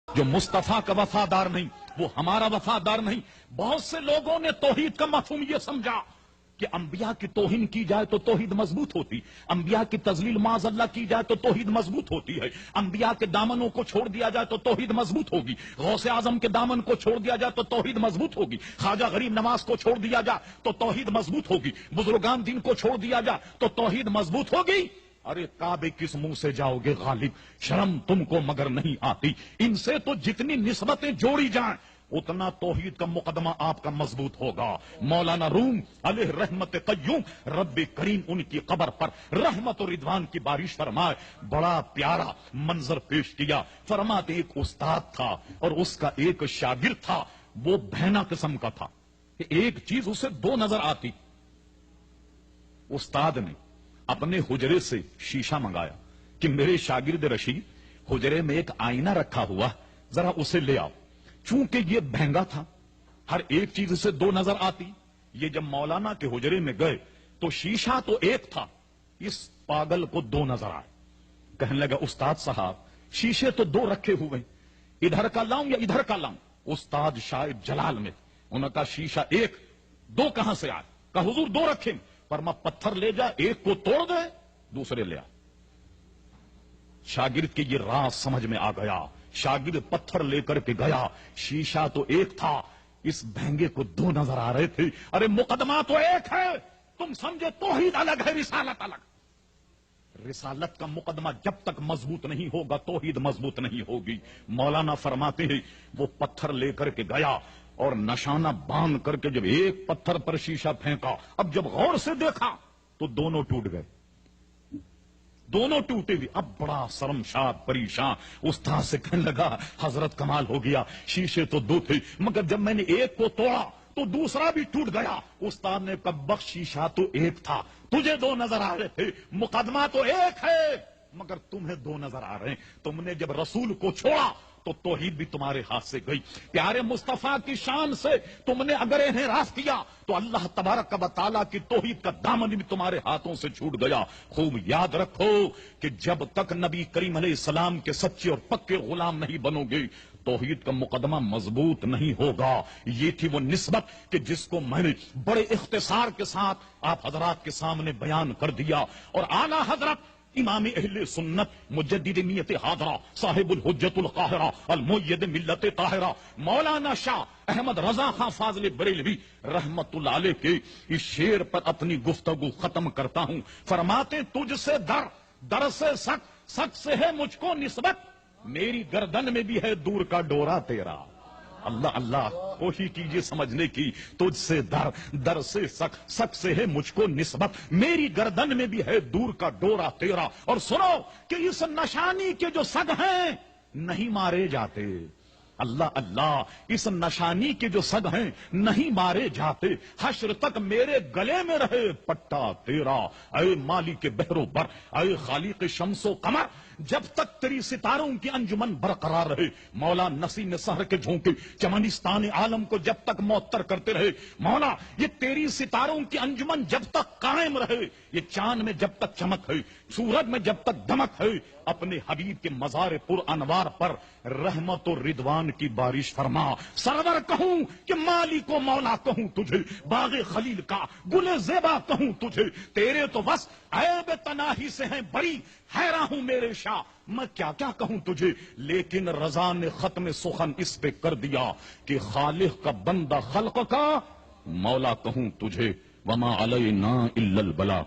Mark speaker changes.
Speaker 1: جو مصطفیٰ کا وفادار نہیں وہ ہمارا وفادار نہیں۔ بہت سے لوگوں نے توحید کا مفہوم یہ سمجھا کہ انبیاء کی توہین کی جائے تو توحید مضبوط ہوتی، انبیاء کی تذلیل معاذ اللہ کی جائے تو توحید مضبوط ہوتی ہے، انبیاء کے دامنوں کو چھوڑ دیا جائے تو توحید مضبوط ہوگی، غوث اعظم کے دامن کو چھوڑ دیا جائے تو توحید مضبوط ہوگی، خواجہ غریب نواز کو چھوڑ دیا جائے تو توحید مضبوط ہوگی، بزرگان دین کو چھوڑ دیا جائے تو توحید مضبوط ہوگی۔ ارے کعبے کس منہ سے جاؤ گے غالب، شرم تم کو مگر نہیں آتی۔ ان سے تو جتنی نسبتیں جوڑی جائیں اتنا توحید کا مقدمہ آپ کا مضبوط ہوگا۔ مولانا روم علیہ رحمت قیوم، رب کریم ان کی قبر پر رحمت و رضوان کی بارش فرمائے، بڑا پیارا منظر پیش کیا۔ فرماتے ایک استاد تھا اور اس کا ایک شاگرد تھا، وہ بہنا قسم کا تھا کہ ایک چیز اسے دو نظر آتی۔ استاد نے اپنے حجرے سے شیشہ منگایا کہ میرے شاگرد رشید، حجرے میں ایک آئینہ رکھا ہوا، ذرا اسے لے آؤ۔ چونکہ یہ بہنگا تھا، ہر ایک چیز سے دو نظر آتی، یہ جب مولانا کے حجرے میں گئے تو شیشہ تو ایک تھا، اس پاگل کو دو نظر آئے۔ کہنے لگا استاد صاحب شیشے تو دو رکھے ہوئے، ادھر کا لاؤں یا ادھر کا لاؤں؟ استاد شاید جلال میں، انہوں نے کہا شیشہ ایک، دو کہاں سے آئے؟ کہا حضور دو رکھے، فرما پتھر لے جا، ایک کو توڑ دے دوسرے لے آ۔ شاگرد کی یہ راز سمجھ میں آ گیا، شاگرد پتھر لے کر کے گیا، شیشہ تو ایک تھا، اس بہنگے کو دو نظر آ رہے تھے۔ ارے مقدمہ تو ایک ہے، تم سمجھے توحید الگ ہے رسالت الگ۔ رسالت کا مقدمہ جب تک مضبوط نہیں ہوگا توحید مضبوط نہیں ہوگی۔ مولانا فرماتے ہیں وہ پتھر لے کر کے گیا اور نشانہ باندھ کر کے جب ایک پتھر پر شیشہ پھینکا، اب جب غور سے دیکھا تو دونوں ٹوٹ گئے، دونوں ٹوٹے ہوئے۔ اب بڑا شرمشاد پریشان استاد سے کہنے لگا حضرت کمال ہو گیا، شیشے تو دو تھے مگر جب میں نے ایک کو توڑا تو دوسرا بھی ٹوٹ گیا۔ استاد نے کہا بخش، شیشہ تو ایک تھا، تجھے دو نظر آ رہے تھے، مقدمہ تو ایک ہے مگر تمہیں دو نظر آ رہے ہیں۔ تم نے جب رسول کو چھوڑا تو توحید بھی تمہارے ہاتھ سے گئی۔ پیارے مصطفیٰ کی شان سے تم نے اگر انحراف کیا تو اللہ تبارک و تعالیٰ کی توحید کا دامن بھی تمہارے ہاتھوں سے چھوٹ گیا۔ خوب یاد رکھو کہ جب تک نبی کریم علیہ السلام کے سچے اور پکے غلام نہیں بنو گے توحید کا مقدمہ مضبوط نہیں ہوگا۔ یہ تھی وہ نسبت کہ جس کو میں نے بڑے اختصار کے ساتھ آپ حضرات کے سامنے بیان کر دیا۔ اور اعلیٰ حضرت امام اہل سنت مجدد نیت حاضرہ صاحب الحجت القاہرہ المؤید ملت طاہرہ مولانا شاہ احمد رضا خان فاضل بریلوی رحمت اللہ علیہ کے اس شعر پر اپنی گفتگو ختم کرتا ہوں۔ فرماتے تجھ سے در، در سے سک، سک سے ہے مجھ کو نسبت، میری گردن میں بھی ہے دور کا ڈورا تیرا۔ اللہ اللہ، کوشش کیجئے سمجھنے کی۔ تجھ سے در، در سے سک، سک سے ہے مجھ کو نسبت، میری گردن میں بھی ہے دور کا ڈورا تیرا۔ اور سنو کہ اس نشانی کے جو سگ ہیں نہیں مارے جاتے، اللہ اللہ، اس نشانی کے جو سگ ہیں نہیں مارے جاتے، حشر تک میرے گلے میں رہے پٹا تیرا۔ اے مالک بحر و بر، اے خالق شمس و قمر، جب تک تیری ستاروں کی انجمن برقرار رہے، مولا نسیم سحر کے جھونکے چمنستان عالم کو جب تک معطر کرتے رہے، مولا یہ تیری ستاروں کی انجمن جب تک قائم رہے، یہ چاند میں جب تک چمک ہے، سورج میں جب تک دمک ہے، اپنے حبیب کے مزار پر انوار پر رحمت و رضوان کی بارش فرما۔ سرور کہوں کہ مالک و مولا کہوں تجھے، باغ خلیل کا گل زیبا کہوں تجھے، تیرے تو بس عیب تناہی سے ہیں بری، حیران ہوں میرے شاہ میں کیا کیا کہوں تجھے۔ لیکن رضا نے ختم سخن اس پہ کر دیا کہ خالق کا بندہ خلق کا مولا کہوں تجھے، وما علینا الا البلاغ۔